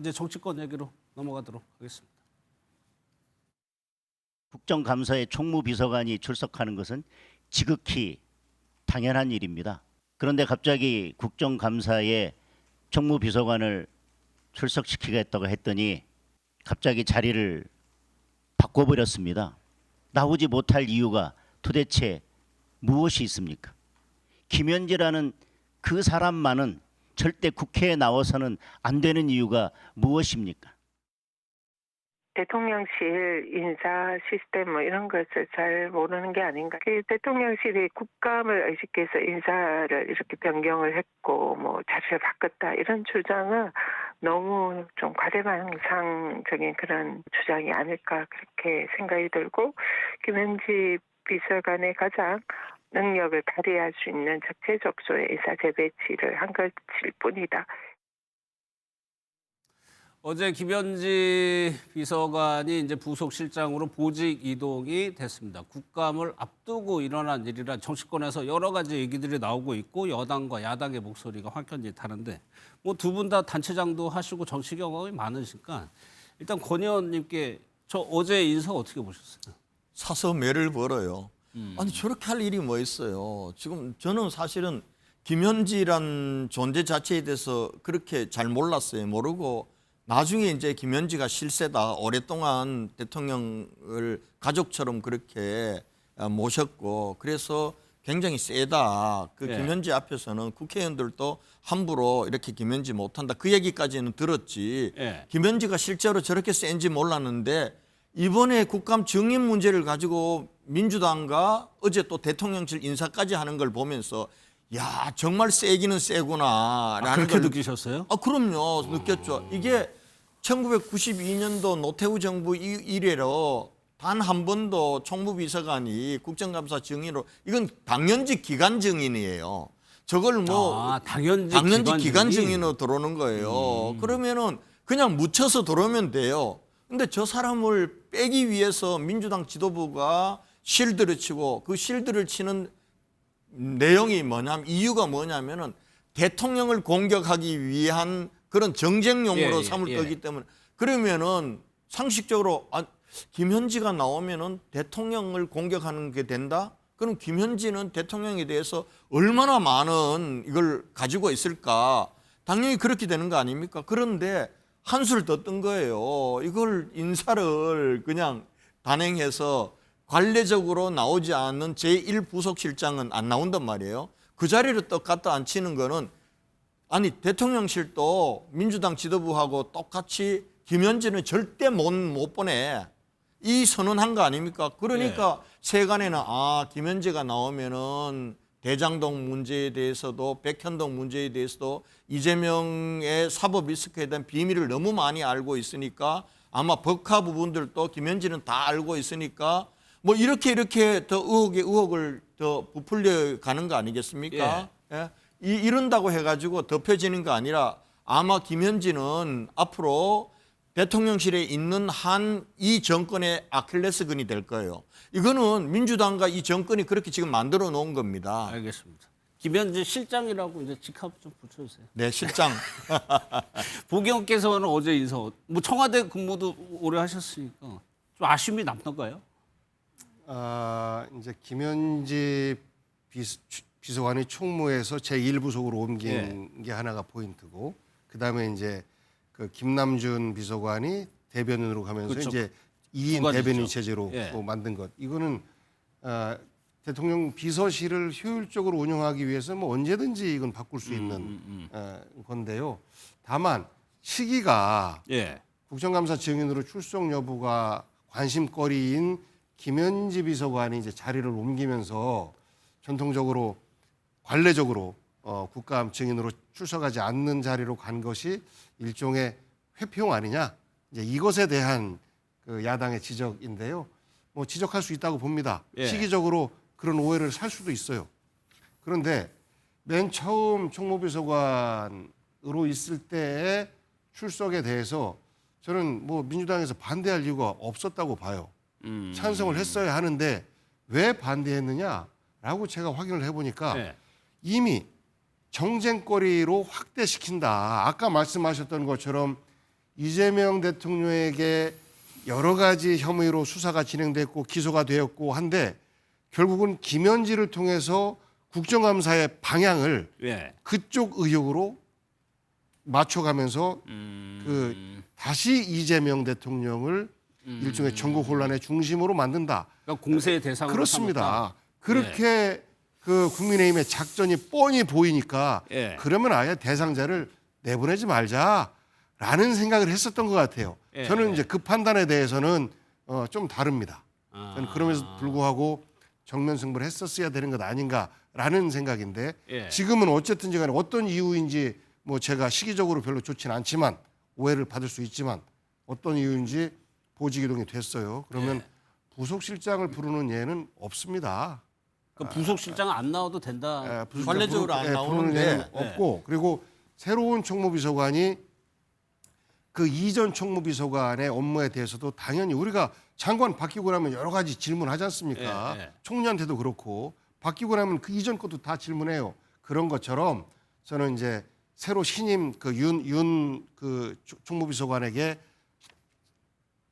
이제 정치권 얘기로 넘어가도록 하겠습니다. 국정감사에 총무비서관이 출석하는 것은 지극히 당연한 일입니다. 그런데 갑자기 국정감사에 총무비서관을 출석시키겠다고 했더니 갑자기 자리를 바꿔버렸습니다. 나오지 못할 이유가 도대체 무엇이 있습니까? 김현지라는 그 사람만은 절대 국회에 나와서는 안 되는 이유가 무엇입니까? 대통령실 인사 시스템 뭐 이런 것을 잘 모르는 게 아닌가. 그 대통령실이 국감을 의식해서 인사를 이렇게 변경을 했고 뭐 자리를 바꿨다 이런 주장은 너무 좀 과대망상적인 그런 주장이 아닐까 그렇게 생각이 들고 김현지 비서관의 가장 능력을 발휘할 수 있는 적재적소의 인사 재배치를 한 것일 뿐이다. 어제 김현지 비서관이 이제 부속실장으로 보직 이동이 됐습니다. 국감을 앞두고 일어난 일이라 정치권에서 여러 가지 얘기들이 나오고 있고 여당과 야당의 목소리가 확연히 다른데 뭐 두 분 다 단체장도 하시고 정치 경험이 많으니까 일단 권 의원님께 저 어제 인사 어떻게 보셨어요? 사서 매를 벌어요. 아니 저렇게 할 일이 뭐 있어요. 지금 저는 사실은 김현지란 존재 자체에 대해서 그렇게 잘 몰랐어요. 모르고 나중에 이제 김현지가 실세다. 오랫동안 대통령을 가족처럼 그렇게 모셨고 그래서 굉장히 세다. 그 예. 김현지 앞에서는 국회의원들도 함부로 이렇게 김현지 못한다. 그 얘기까지는 들었지. 예. 김현지가 실제로 저렇게 센지 몰랐는데 이번에 국감 증인 문제를 가지고 민주당과 어제 또 대통령실 인사까지 하는 걸 보면서 야 정말 세기는 세구나라는 그렇게 걸 느끼셨어요? 그럼요. 느꼈죠. 이게 1992년도 노태우 정부 이래로 단 한 번도 총무비서관이 국정감사 증인으로 이건 당연직 기간 증인이에요. 저걸 뭐 당연직 기간 증인으로 들어오는 거예요. 그러면은 그냥 묻혀서 들어오면 돼요. 근데 저 사람을 빼기 위해서 민주당 지도부가 실드를 치고 그 실드를 치는 내용이 뭐냐면 이유가 뭐냐면은 대통령을 공격하기 위한 그런 정쟁용으로 삼을 거기 때문에 그러면은 상식적으로 김현지가 나오면은 대통령을 공격하는 게 된다? 그럼 김현지는 대통령에 대해서 얼마나 많은 이걸 가지고 있을까? 당연히 그렇게 되는 거 아닙니까? 그런데 한술 더 뜬 거예요. 이걸 인사를 그냥 단행해서 관례적으로 나오지 않는 제1부속실장은 안 나온단 말이에요. 그 자리를 또 갖다 앉히는 거는 아니 대통령실도 민주당 지도부하고 똑같이 김현지는 절대 못 보내. 이 선언한 거 아닙니까? 그러니까 세간에는 김현지가 나오면은 대장동 문제에 대해서도 백현동 문제에 대해서도 이재명의 사법 리스크에 대한 비밀을 너무 많이 알고 있으니까 아마 법화 부분들도 김현지는 다 알고 있으니까 뭐 이렇게 더 의혹을 더 부풀려 가는 거 아니겠습니까? 예. 이런다고 해가지고 덮여지는 거 아니라 아마 김현지는 앞으로 대통령실에 있는 한 이 정권의 아킬레스건이 될 거예요. 이거는 민주당과 이 정권이 그렇게 지금 만들어 놓은 겁니다. 알겠습니다. 김현지 실장이라고 이제 직함 좀 붙여주세요. 네, 실장. 부경께서는 어제 인사, 뭐 청와대 근무도 오래 하셨으니까 좀 아쉬움이 남던가요? 이제 김현지 비서관이 총무에서 제1부속으로 옮긴 게 하나가 포인트고, 그 다음에 이제 그 김남준 비서관이 대변인으로 가면서 그렇죠. 이제 2인 두 가지죠. 대변인 체제로 만든 것. 이거는 대통령 비서실을 효율적으로 운영하기 위해서 뭐 언제든지 이건 바꿀 수 있는 건데요. 다만 시기가 국정감사 증인으로 출석 여부가 관심거리인 김현지 비서관이 이제 자리를 옮기면서 전통적으로 관례적으로 국감 증인으로 출석하지 않는 자리로 간 것이 일종의 회피용 아니냐, 이제 이것에 대한 그 야당의 지적인데요. 뭐 지적할 수 있다고 봅니다. 시기적으로 그런 오해를 살 수도 있어요. 그런데 맨 처음 총무비서관으로 있을 때의 출석에 대해서 저는 뭐 민주당에서 반대할 이유가 없었다고 봐요. 찬성을 했어야 하는데 왜 반대했느냐라고 제가 확인을 해보니까 이미 정쟁거리로 확대시킨다. 아까 말씀하셨던 것처럼 이재명 대통령에게 여러 가지 혐의로 수사가 진행됐고 기소가 되었고 한데 결국은 김현지를 통해서 국정감사의 방향을 예. 그쪽 의혹으로 맞춰가면서 그 다시 이재명 대통령을 일종의 전국 혼란의 중심으로 만든다. 그러니까 공세의 대상으로 그렇습니다. 삼았다. 그렇게 그 국민의힘의 작전이 뻔히 보이니까 예. 그러면 아예 대상자를 내보내지 말자라는 생각을 했었던 것 같아요. 예. 저는 이제 그 판단에 대해서는 좀 다릅니다. 저는 그럼에도 불구하고 정면 승부를 했었어야 되는 것 아닌가라는 생각인데 예. 지금은 어쨌든지 간에 어떤 이유인지 뭐 제가 시기적으로 별로 좋지는 않지만 오해를 받을 수 있지만 어떤 이유인지 보직 이동이 됐어요. 그러면 예. 부속실장을 부르는 예는 없습니다. 그 부속실장 안 나와도 된다. 부속실장 관례적으로 안 부르는 나오는데. 예는 없고 그리고 새로운 총무비서관이 그 이전 총무비서관의 업무에 대해서도 당연히 우리가 장관 바뀌고 나면 여러 가지 질문하지 않습니까? 예, 예. 총리한테도 그렇고 바뀌고 나면 그 이전 것도 다 질문해요. 그런 것처럼 저는 이제 새로 신임 그 그 총무비서관에게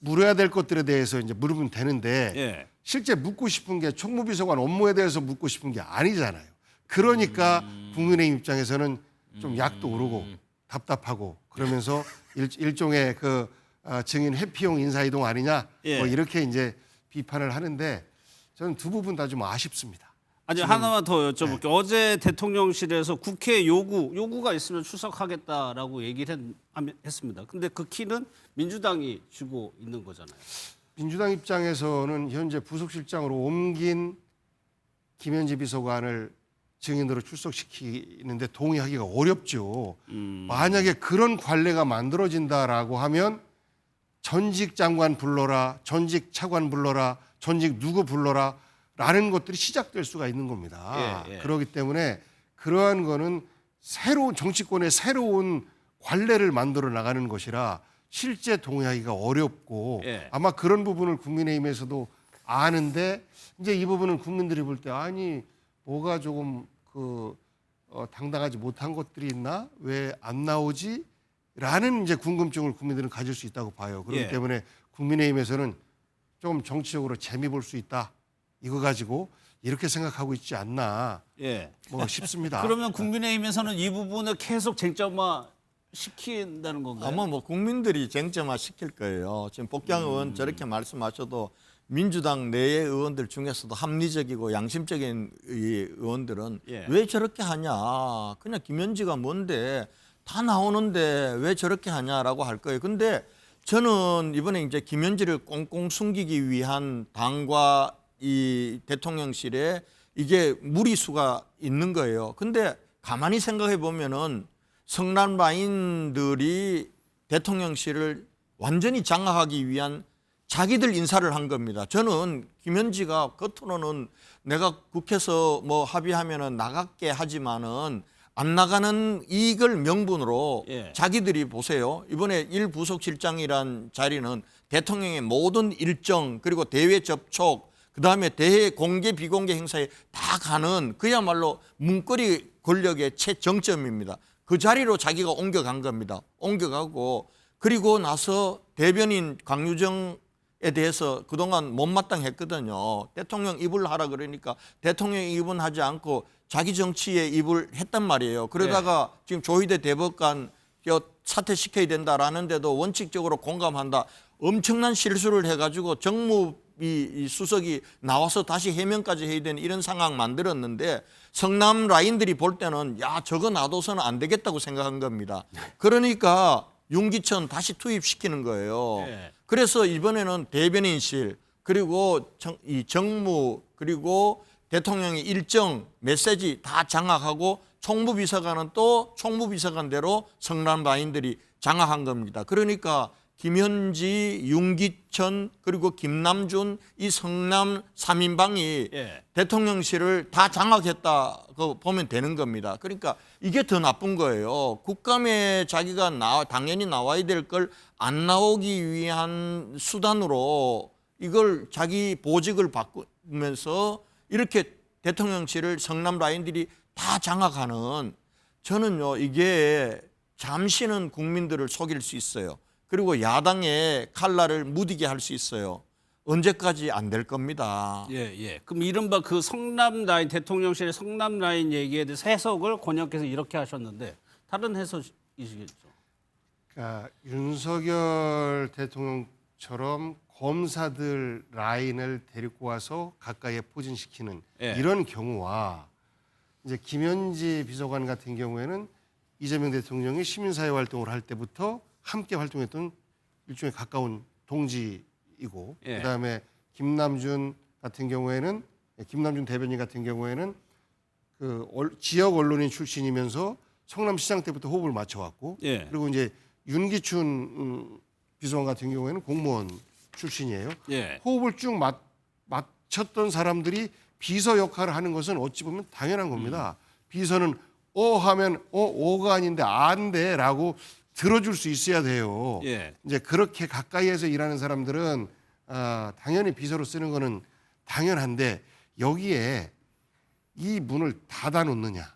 물어야 될 것들에 대해서 이제 물으면 되는데 예. 실제 묻고 싶은 게 총무비서관 업무에 대해서 묻고 싶은 게 아니잖아요. 그러니까 국민의힘 입장에서는 좀 약도 오르고 답답하고 그러면서 일종의 그 증인 회피용 인사이동 아니냐 예. 뭐 이렇게 이제 비판을 하는데 저는 두 부분 다 좀 아쉽습니다. 아니 하나만 더 여쭤볼게요. 어제 대통령실에서 국회 요구가 있으면 출석하겠다라고 얘기를 했습니다. 근데 그 키는 민주당이 쥐고 있는 거잖아요. 민주당 입장에서는 현재 부속실장으로 옮긴 김현지 비서관을 증인으로 출석시키는데 동의하기가 어렵죠. 만약에 그런 관례가 만들어진다라고 하면 전직 장관 불러라, 전직 차관 불러라, 전직 누구 불러라 라는 것들이 시작될 수가 있는 겁니다. 예, 예. 그렇기 때문에 그러한 거는 새로운 정치권의 새로운 관례를 만들어 나가는 것이라 실제 동의하기가 어렵고 예. 아마 그런 부분을 국민의힘에서도 아는데 이제 이 부분은 국민들이 볼 때 아니 뭐가 조금 당당하지 못한 것들이 있나 왜 안 나오지? 라는 이제 궁금증을 국민들은 가질 수 있다고 봐요. 그렇기 예. 때문에 국민의힘에서는 좀 정치적으로 재미 볼 수 있다. 이거 가지고 이렇게 생각하고 있지 않나 예. 뭐 싶습니다. 그러면 국민의힘에서는 이 부분을 계속 쟁점화 시킨다는 건가요? 아마 뭐 국민들이 쟁점화 시킬 거예요. 지금 복양 의원 저렇게 말씀하셔도 민주당 내의 의원들 중에서도 합리적이고 양심적인 이 의원들은 예. 왜 저렇게 하냐. 그냥 김현지가 뭔데 다 나오는데 왜 저렇게 하냐라고 할 거예요. 근데 저는 이번에 이제 김현지를 꽁꽁 숨기기 위한 당과 이 대통령실에 이게 무리수가 있는 거예요. 근데 가만히 생각해 보면은 성남 라인들이 대통령실을 완전히 장악하기 위한 자기들 인사를 한 겁니다. 저는 김현지가 겉으로는 내가 국회에서 뭐 합의하면은 나갈게 하지만은 안 나가는 이걸 명분으로 예. 자기들이 보세요. 이번에 1부속실장이란 자리는 대통령의 모든 일정 그리고 대외 접촉 그다음에 대외 공개 비공개 행사에 다 가는 그야말로 문거리 권력의 최정점입니다. 그 자리로 자기가 옮겨간 겁니다. 옮겨가고 그리고 나서 대변인 강유정에 대해서 그동안 못마땅했거든요. 대통령 입을 하라 그러니까 대통령 입은 하지 않고 자기 정치에 입을 했단 말이에요. 그러다가 지금 조희대 대법관 사퇴시켜야 된다라는데도 원칙적으로 공감한다. 엄청난 실수를 해가지고 정무비 수석이 나와서 다시 해명까지 해야 되는 이런 상황 만들었는데 성남 라인들이 볼 때는 야 저거 놔둬서는 안 되겠다고 생각한 겁니다. 그러니까 윤기천 다시 투입시키는 거예요. 네. 그래서 이번에는 대변인실 그리고 이 정무 그리고 대통령의 일정 메시지 다 장악하고 총무비서관은 또 총무비서관대로 성남 라인들이 장악한 겁니다. 그러니까 김현지, 윤기천 그리고 김남준 이 성남 3인방이 예. 대통령실을 다 장악했다고 보면 되는 겁니다. 그러니까 이게 더 나쁜 거예요. 국감에 자기가 당연히 나와야 될 걸 안 나오기 위한 수단으로 이걸 자기 보직을 바꾸면서 이렇게 대통령실을 성남 라인들이 다 장악하는 저는요 이게 잠시는 국민들을 속일 수 있어요. 그리고 야당의 칼날을 무디게 할 수 있어요. 언제까지 안 될 겁니다. 예. 그럼 이른바 그 성남 라인 대통령실의 성남 라인 얘기에 대해서 해석을 권영께서 이렇게 하셨는데 다른 해석이시겠죠? 그러니까 윤석열 대통령처럼 검사들 라인을 데리고 와서 가까이에 포진시키는 예. 이런 경우와 이제 김현지 비서관 같은 경우에는 이재명 대통령이 시민사회 활동을 할 때부터 함께 활동했던 일종의 가까운 동지이고 예. 그다음에 김남준 같은 경우에는 김남준 대변인 같은 경우에는 그 지역 언론인 출신이면서 성남시장 때부터 호흡을 맞춰왔고 예. 그리고 이제 윤기춘 비서관 같은 경우에는 공무원 출신이에요. 예. 호흡을 쭉 맞췄던 사람들이 비서 역할을 하는 것은 어찌 보면 당연한 겁니다. 비서는 하면 오가 아닌데 안돼라고 들어줄 수 있어야 돼요. 예. 이제 그렇게 가까이에서 일하는 사람들은 당연히 비서로 쓰는 거는 당연한데 여기에 이 문을 닫아 놓느냐.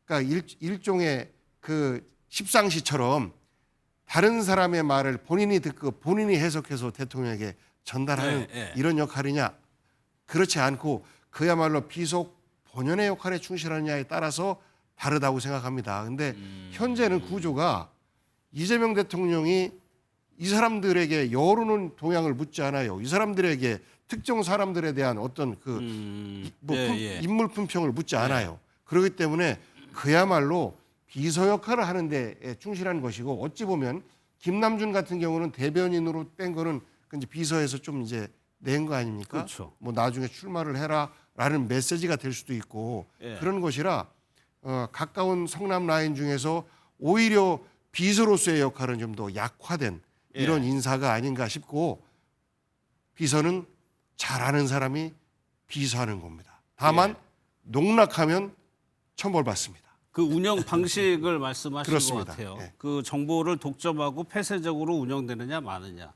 그러니까 일종의 그 십상시처럼 다른 사람의 말을 본인이 듣고 본인이 해석해서 대통령에게 전달하는 네, 네. 이런 역할이냐 그렇지 않고 그야말로 비속 본연의 역할에 충실하느냐에 따라서 다르다고 생각합니다. 근데 현재는 구조가 이재명 대통령이 이 사람들에게 여론은 동향을 묻지 않아요. 이 사람들에게 특정 사람들에 대한 어떤 그 인물 품평을 묻지 않아요. 그렇기 때문에 그야말로 비서 역할을 하는데 충실한 것이고 어찌 보면 김남준 같은 경우는 대변인으로 뺀 거는 이제 비서에서 좀 이제 낸 거 아닙니까? 그렇죠. 뭐 나중에 출마를 해라라는 메시지가 될 수도 있고 예. 그런 것이라 가까운 성남 라인 중에서 오히려 비서로서의 역할은 좀 더 약화된 이런 인사가 아닌가 싶고 비서는 잘하는 사람이 비서하는 겁니다. 다만 농락하면 처벌받습니다. 그 운영 방식을 말씀하신 그렇습니다. 것 같아요. 예. 그 정보를 독점하고 폐쇄적으로 운영되느냐 마느냐.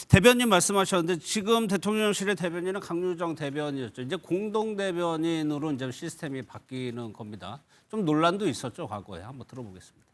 대변인 말씀하셨는데 지금 대통령실의 대변인은 강유정 대변인이었죠. 이제 공동 대변인으로 이제 시스템이 바뀌는 겁니다. 좀 논란도 있었죠 과거에. 한번 들어보겠습니다.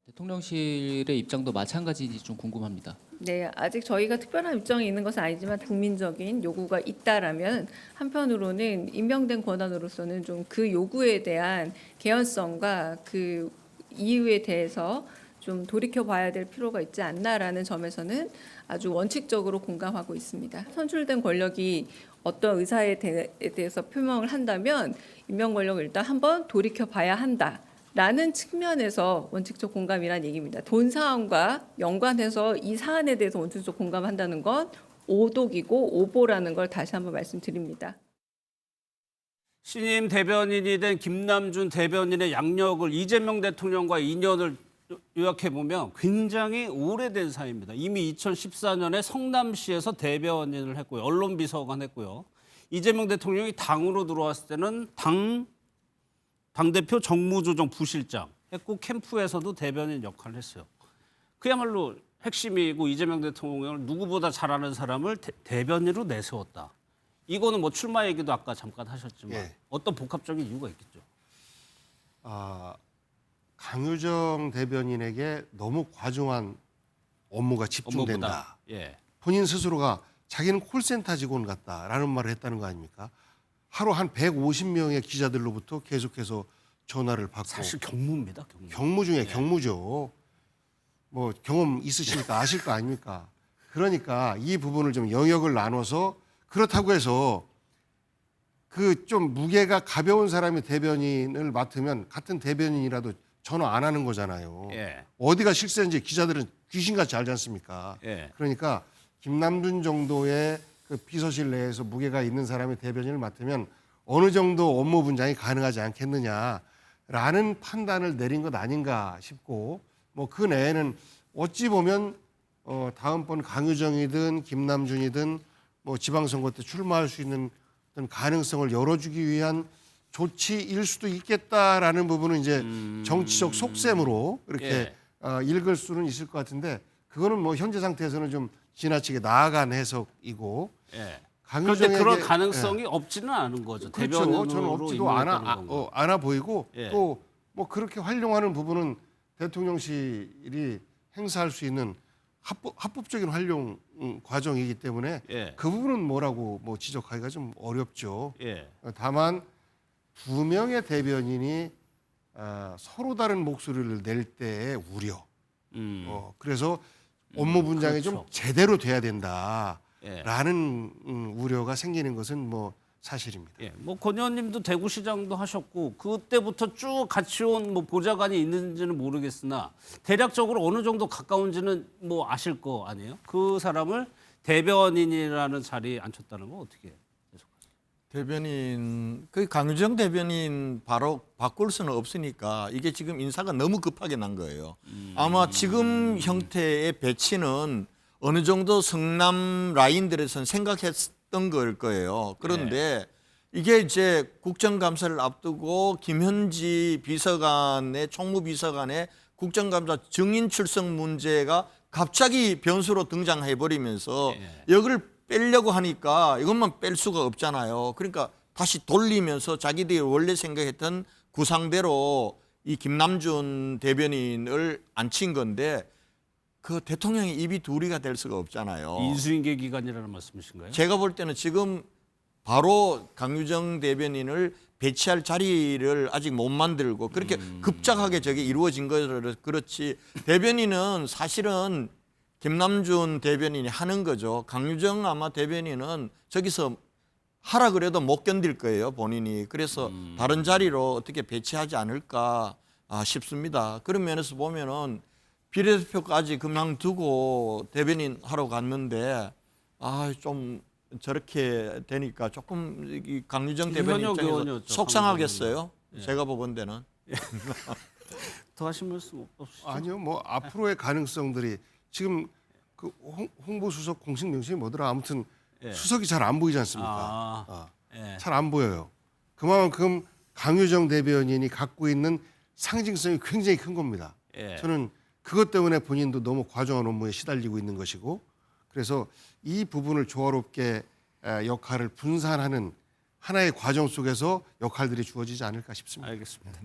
대통령실의 입장도 마찬가지인지 좀 궁금합니다. 네, 아직 저희가 특별한 입장이 있는 것은 아니지만 국민적인 요구가 있다라면 한편으로는 임명된 권한으로서는 좀 그 요구에 대한 개연성과 그 이유에 대해서 좀 돌이켜 봐야 될 필요가 있지 않나라는 점에서는 아주 원칙적으로 공감하고 있습니다. 선출된 권력이 어떤 의사에 대해서 표명을 한다면 임명 권력을 일단 한번 돌이켜 봐야 한다. 라는 측면에서 원칙적 공감이란 얘기입니다. 본 사안과 연관해서 이 사안에 대해서 원칙적 공감한다는 건 오독이고 오보라는 걸 다시 한번 말씀드립니다. 신임 대변인이 된 김남준 대변인의 양력을 이재명 대통령과 인연을 요약해 보면 굉장히 오래된 사이입니다. 이미 2014년에 성남시에서 대변인을 했고요. 언론비서관 했고요. 이재명 대통령이 당으로 들어왔을 때는 당대표 정무조정 부실장 했고 캠프에서도 대변인 역할을 했어요. 그야말로 핵심이고 이재명 대통령을 누구보다 잘 아는 사람을 대변인으로 내세웠다. 이거는 뭐 출마 얘기도 아까 잠깐 하셨지만 예. 어떤 복합적인 이유가 있겠죠. 강유정 대변인에게 너무 과중한 업무가 집중된다. 업무보다. 예. 본인 스스로가 자기는 콜센터 직원 같다라는 말을 했다는 거 아닙니까? 하루 한 150명의 기자들로부터 계속해서 전화를 받고 사실 경무입니다. 경무. 경무 중에 경무죠. 뭐 경험 있으시니까 아실 거 아닙니까? 그러니까 이 부분을 좀 영역을 나눠서 그렇다고 해서 그 좀 무게가 가벼운 사람이 대변인을 맡으면 같은 대변인이라도 전화 안 하는 거잖아요. 예. 어디가 실세인지 기자들은 귀신같이 알지 않습니까? 예. 그러니까 김남준 정도의 그 비서실 내에서 무게가 있는 사람이 대변인을 맡으면 어느 정도 업무 분장이 가능하지 않겠느냐라는 판단을 내린 것 아닌가 싶고 뭐 그 내에는 어찌 보면 다음번 강유정이든 김남준이든 뭐 지방선거 때 출마할 수 있는 어떤 가능성을 열어주기 위한 조치일 수도 있겠다라는 부분은 이제 정치적 속셈으로 이렇게 읽을 수는 있을 것 같은데 그거는 뭐 현재 상태에서는 좀 지나치게 나아간 해석이고 예. 그런데 강유정에게 그런 가능성이 없지는 않은 거죠. 그렇죠. 대변인으로 저는 없지도 임명했다는 건가요? 않아 보이고 예. 또 뭐 그렇게 활용하는 부분은 대통령실이 행사할 수 있는 합법적인 활용 과정이기 때문에 예. 그 부분은 뭐라고 뭐 지적하기가 좀 어렵죠. 예. 다만 두 명의 대변인이 서로 다른 목소리를 낼 때의 우려. 그래서 업무 분장이 좀 그렇죠. 제대로 돼야 된다라는 예. 우려가 생기는 것은 뭐 사실입니다. 예, 뭐 권 의원님도 대구시장도 하셨고 그때부터 쭉 같이 온 뭐 보좌관이 있는지는 모르겠으나 대략적으로 어느 정도 가까운지는 뭐 아실 거 아니에요? 그 사람을 대변인이라는 자리에 앉혔다는 건 어떻게 해석하세요? 대변인 그 강유정 대변인 바로 바꿀 수는 없으니까 이게 지금 인사가 너무 급하게 난 거예요. 아마 지금 형태의 배치는 어느 정도 성남 라인들에서는 생각했던 걸 거예요. 그런데 이게 이제 국정감사를 앞두고 김현지 비서관의 총무비서관의 국정감사 증인 출석 문제가 갑자기 변수로 등장해 버리면서 여기를 빼려고 하니까 이것만 뺄 수가 없잖아요. 그러니까 다시 돌리면서 자기들이 원래 생각했던 구상대로 이 김남준 대변인을 앉힌 건데 그 대통령이 입이 둘이가 될 수가 없잖아요. 인수인계 기간이라는 말씀이신가요? 제가 볼 때는 지금 바로 강유정 대변인을 배치할 자리를 아직 못 만들고 그렇게 급작하게 저게 이루어진 거를 그렇지 대변인은 사실은 김남준 대변인이 하는 거죠. 강유정 아마 대변인은 저기서 하라 그래도 못 견딜 거예요, 본인이. 그래서 다른 자리로 어떻게 배치하지 않을까 싶습니다. 그런 면에서 보면은 비례대표까지 그만두고 대변인 하러 갔는데 좀 저렇게 되니까 조금 이 강유정 대변인 현역 입장에서 의원이었죠, 속상하겠어요. 제가 보건대는. 더 하실 말씀 없으시죠? 아니요, 뭐 앞으로의 가능성들이 지금 그 홍보수석 공식 명칭이 뭐더라? 아무튼 수석이 잘 안 보이지 않습니까? 예. 잘 안 보여요. 그만큼 강유정 대변인이 갖고 있는 상징성이 굉장히 큰 겁니다. 예. 저는 그것 때문에 본인도 너무 과정한 업무에 시달리고 있는 것이고 그래서 이 부분을 조화롭게 역할을 분산하는 하나의 과정 속에서 역할들이 주어지지 않을까 싶습니다. 알겠습니다.